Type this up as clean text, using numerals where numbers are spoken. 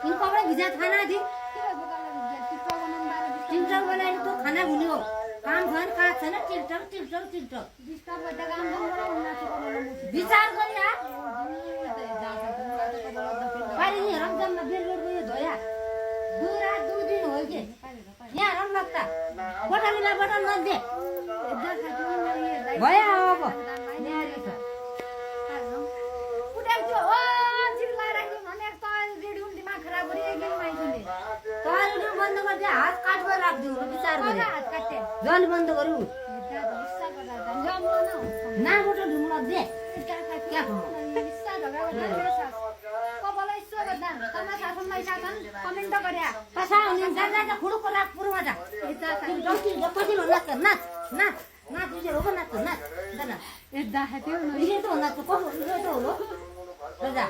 इनको भिजा खाना थी टिल्टर बनाए तो खाना भूलियो काम भर का छ न टिल्टर विचार गरी आ पारी नि रमजान में बेर गयो धोया दु दिन हो के यहाँ रम लगता बटन न दे भया अब न्यारी छ उठ्याउ थियो ओ चिल्ला राख्यो भने त रेडियो दिमाग खराब गरिएको मान्छेले तले बन्द गर्दै हात काटमा राख्दिउ विचार गरे हात काट्थे जल बन्द गरौ ना बोटो ढुङ्गा दे क्या हो इस्सा ढगा गर्दा कबलाई इस्सा गर्दा तमा साथमै साथन कमेन्ट गर्या पसा हुने जा खुडु कोला पुरमा जा तिमी जति कति होला त नाच तिमी हो नाच नाच दादा ए दाहा त्यो नि त होला त कसो हो र जा